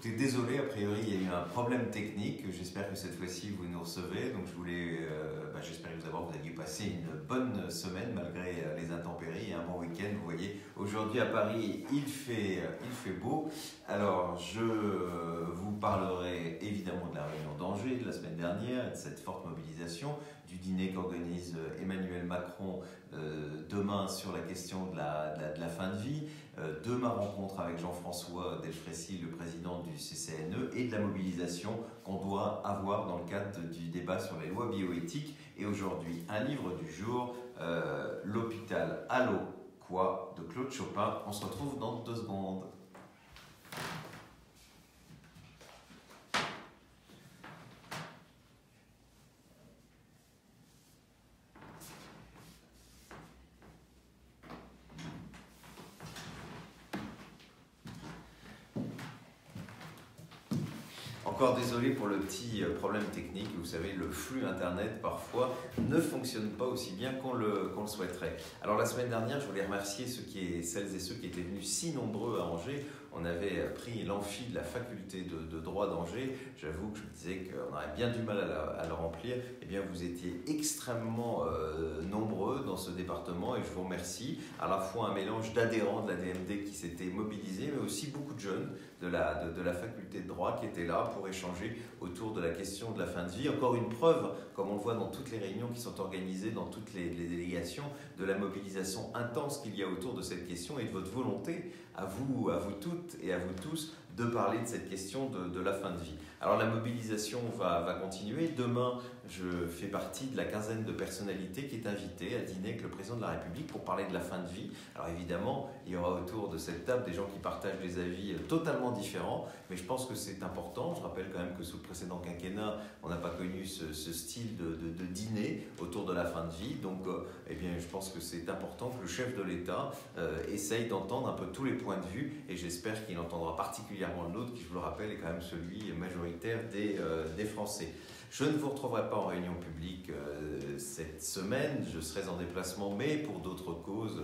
Écoutez, désolé, a priori il y a eu un problème technique. J'espère que cette fois-ci vous nous recevez. Donc j'espère que vous aviez passé une bonne semaine malgré les intempéries et un bon week-end. Vous voyez, aujourd'hui à Paris il fait beau. Alors je vous parlerai évidemment de la réunion d'Angers de la semaine dernière, de cette forte mobilisation, du dîner qu'organise Emmanuel Macron demain sur la question de la fin de vie, de ma rencontre avec Jean-François Delfraissy, le président du CCNE, et de la mobilisation qu'on doit avoir dans le cadre du débat sur les lois bioéthiques. Et aujourd'hui, un livre du jour, L'hôpital Allô quoi de Claude Chopin. On se retrouve dans 2 secondes. Encore désolé pour le petit problème technique, vous savez, le flux internet parfois ne fonctionne pas aussi bien qu'on le souhaiterait. Alors la semaine dernière, je voulais remercier celles et ceux qui étaient venus si nombreux à Angers. On avait pris l'amphi de la faculté de droit d'Angers. J'avoue que je me disais qu'on aurait bien du mal à le remplir. Eh bien, vous étiez extrêmement nombreux dans ce département et je vous remercie. À la fois un mélange d'adhérents de la DMD qui s'étaient mobilisés, mais aussi beaucoup de jeunes de la faculté de droit qui étaient là pour échanger autour de la question de la fin de vie. Encore une preuve, comme on le voit dans toutes les réunions qui sont organisées, dans toutes les délégations, de la mobilisation intense qu'il y a autour de cette question et de votre volonté, à vous toutes et à vous tous, de parler de cette question de la fin de vie. Alors la mobilisation va continuer. Demain, je fais partie de la quinzaine de personnalités qui est invitée à dîner avec le président de la République pour parler de la fin de vie. Alors évidemment, il y aura autour de cette table des gens qui partagent des avis totalement différents, mais je pense que c'est important. Je rappelle quand même que sous le précédent quinquennat, on n'a pas connu ce style de dîner autour de la fin de vie. Donc eh bien, je pense que c'est important que le chef de l'État essaye d'entendre un peu tous les points de vue, et j'espère qu'il entendra particulièrement le nôtre, qui, je vous le rappelle, est quand même celui majoritaire des Français. Je ne vous retrouverai pas en réunion publique cette semaine, je serai en déplacement, mais pour d'autres causes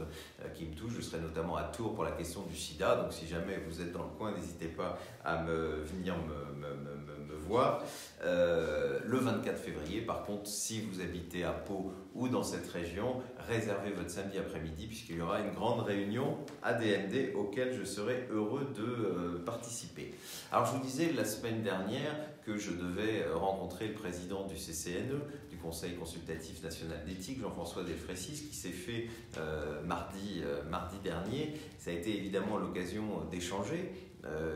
qui me touchent. Je serai notamment à Tours pour la question du sida, donc si jamais vous êtes dans le coin, n'hésitez pas à venir me voir. Le 24 février, par contre, si vous habitez à Pau ou dans cette région, réservez votre samedi après-midi puisqu'il y aura une grande réunion ADMD auquel je serai heureux de participer. Alors je vous disais la semaine dernière que je devais rencontrer le président du CCNE, du Conseil consultatif national d'éthique, Jean-François Delfraissy, ce qui s'est fait mardi dernier. Ça a été évidemment l'occasion d'échanger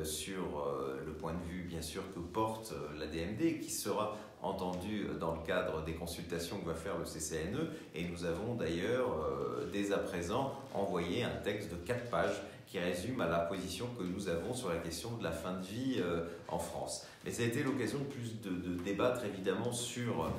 sur le point de vue bien sûr que porte la DMD, qui sera entendu dans le cadre des consultations que va faire le CCNE, et nous avons d'ailleurs dès à présent envoyé un texte de 4 pages qui résume à la position que nous avons sur la question de la fin de vie en France. Mais ça a été l'occasion de débattre évidemment sur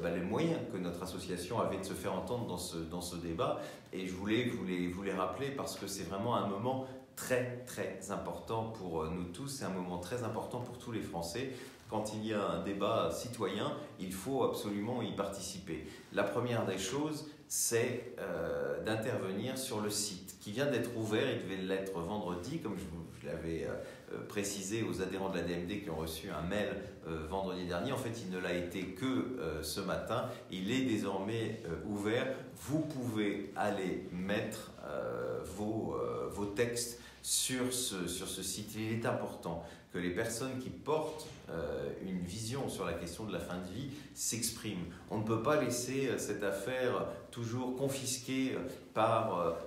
les moyens que notre association avait de se faire entendre dans ce débat, et je voulais vous les rappeler parce que c'est vraiment un moment très très important pour nous tous, c'est un moment très important pour tous les Français. Quand il y a un débat citoyen, il faut absolument y participer. La première des choses, c'est d'intervenir sur le site qui vient d'être ouvert. Il devait l'être vendredi, comme je l'avais précisé aux adhérents de la DMD qui ont reçu un mail vendredi dernier. En fait, il ne l'a été que ce matin. Il est désormais ouvert. Vous pouvez aller mettre vos textes sur ce site. Il est important que les personnes qui portent une vision sur la question de la fin de vie s'expriment. On ne peut pas laisser cette affaire toujours confisquée par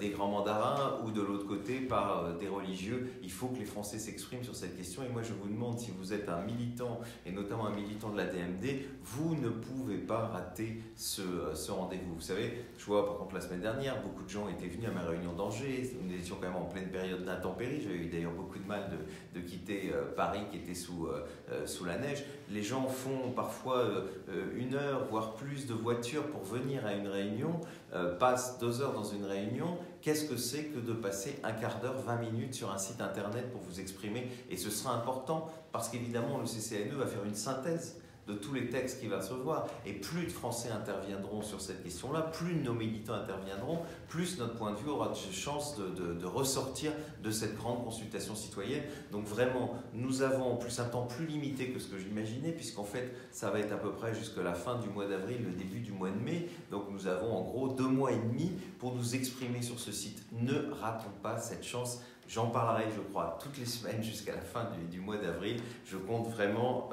des grands mandarins ou de l'autre côté par des religieux. Il faut que les Français s'expriment sur cette question, et moi je vous demande, si vous êtes un militant et notamment un militant de la DMD, vous ne pouvez pas rater ce rendez-vous. Vous savez, je vois par contre la semaine dernière, beaucoup de gens étaient venus à ma réunion d'Angers. Nous étions quand même en pleine période d'intempéries. J'avais eu d'ailleurs beaucoup de mal de quitter Paris qui était sous la neige. Les gens font parfois 1 heure, voire plus de voiture pour venir à une réunion, passent 2 heures dans une réunion. Qu'est-ce que c'est que de passer 1/4 d'heure, 20 minutes sur un site internet pour vous exprimer? Et ce sera important parce qu'évidemment le CCNE va faire une synthèse de tous les textes qu'il va recevoir. Et plus de Français interviendront sur cette question-là, plus nos militants interviendront, plus notre point de vue aura de chance de ressortir de cette grande consultation citoyenne. Donc vraiment, nous avons en plus un temps plus limité que ce que j'imaginais, puisqu'en fait, ça va être à peu près jusqu'à la fin du mois d'avril, le début du mois de mai. Donc nous avons en gros 2 mois et demi pour nous exprimer sur ce site. Ne ratons pas cette chance. J'en parlerai, je crois, toutes les semaines jusqu'à la fin du mois d'avril. Je compte vraiment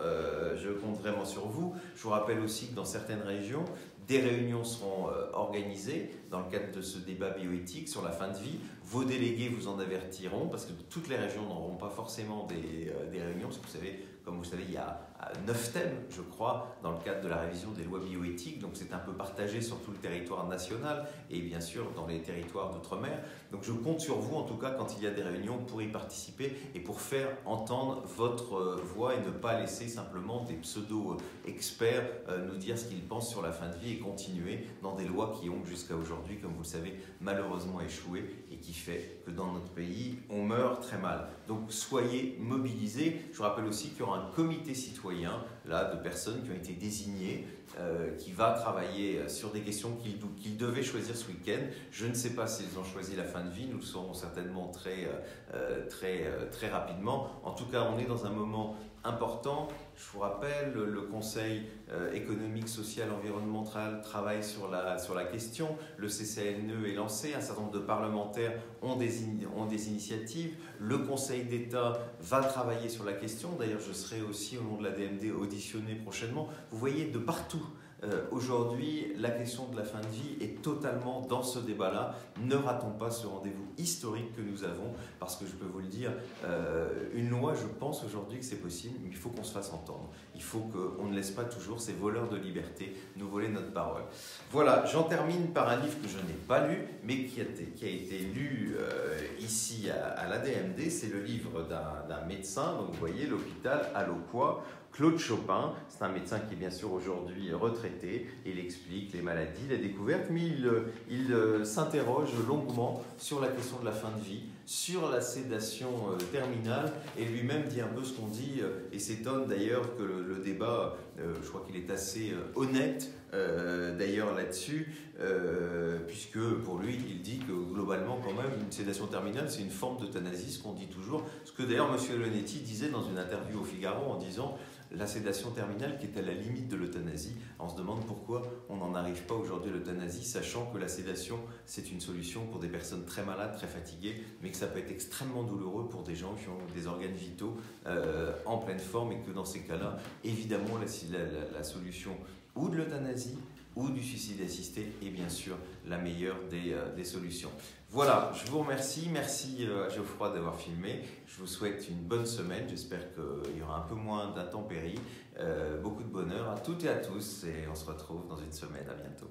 sur vous. Je vous rappelle aussi que dans certaines régions, des réunions seront organisées dans le cadre de ce débat bioéthique sur la fin de vie. Vos délégués vous en avertiront parce que toutes les régions n'auront pas forcément des réunions. Parce que vous savez, comme vous savez, il y a 9 thèmes, je crois, dans le cadre de la révision des lois bioéthiques. Donc c'est un peu partagé sur tout le territoire national et bien sûr dans les territoires d'outre-mer. Donc je compte sur vous, en tout cas, quand il y a des réunions, pour y participer et pour faire entendre votre voix et ne pas laisser simplement des pseudo-experts nous dire ce qu'ils pensent sur la fin de vie et continuer dans des lois qui ont jusqu'à aujourd'hui, comme vous le savez, malheureusement échoué et qui fait que dans notre pays, on meurt très mal. Donc soyez mobilisés. Je vous rappelle aussi qu'il y aura un comité citoyen là, de personnes qui ont été désignées, qui va travailler sur des questions qu'ils devaient choisir ce week-end. Je ne sais pas s'ils ont choisi la fin de vie, nous le saurons certainement très rapidement. En tout cas, on est dans un moment important. Je vous rappelle, le Conseil économique, social, environnemental travaille sur la question. Le CCNE est lancé. Un certain nombre de parlementaires ont des initiatives. Le Conseil d'État va travailler sur la question. D'ailleurs, je serai aussi, au nom de la DMD, auditionné prochainement. Vous voyez, de partout. Aujourd'hui, la question de la fin de vie est totalement dans ce débat-là. Ne ratons pas ce rendez-vous historique que nous avons, parce que je peux vous le dire, une loi, je pense aujourd'hui que c'est possible, mais il faut qu'on se fasse entendre. Il faut qu'on ne laisse pas toujours ces voleurs de liberté nous voler notre parole. Voilà, j'en termine par un livre que je n'ai pas lu, mais qui a été lu ici à la DMD. C'est le livre d'un médecin, donc vous voyez, l'hôpital Alloquois, Claude Chopin. C'est un médecin qui est bien sûr aujourd'hui retraité. Il explique les maladies, les découvertes, mais il s'interroge longuement sur la question de la fin de vie, sur la sédation terminale, et lui-même dit un peu ce qu'on dit, et s'étonne d'ailleurs que le débat, je crois qu'il est assez honnête d'ailleurs là-dessus, puisque pour lui, il dit que globalement quand même, une sédation terminale, c'est une forme d'euthanasie, ce qu'on dit toujours, ce que d'ailleurs M. Leonetti disait dans une interview au Figaro en disant la sédation terminale qui est à la limite de l'euthanasie. On se demande pourquoi on n'en arrive pas aujourd'hui à l'euthanasie, sachant que la sédation, c'est une solution pour des personnes très malades, très fatiguées, mais que ça peut être extrêmement douloureux pour des gens qui ont des organes vitaux en pleine forme, et que dans ces cas-là, évidemment, la solution ou de l'euthanasie ou du suicide assisté est bien sûr la meilleure des solutions. Voilà, je vous remercie. Merci à Geoffroy d'avoir filmé. Je vous souhaite une bonne semaine. J'espère qu'il y aura un peu moins d'intempéries. Beaucoup de bonheur à toutes et à tous. Et on se retrouve dans une semaine. À bientôt.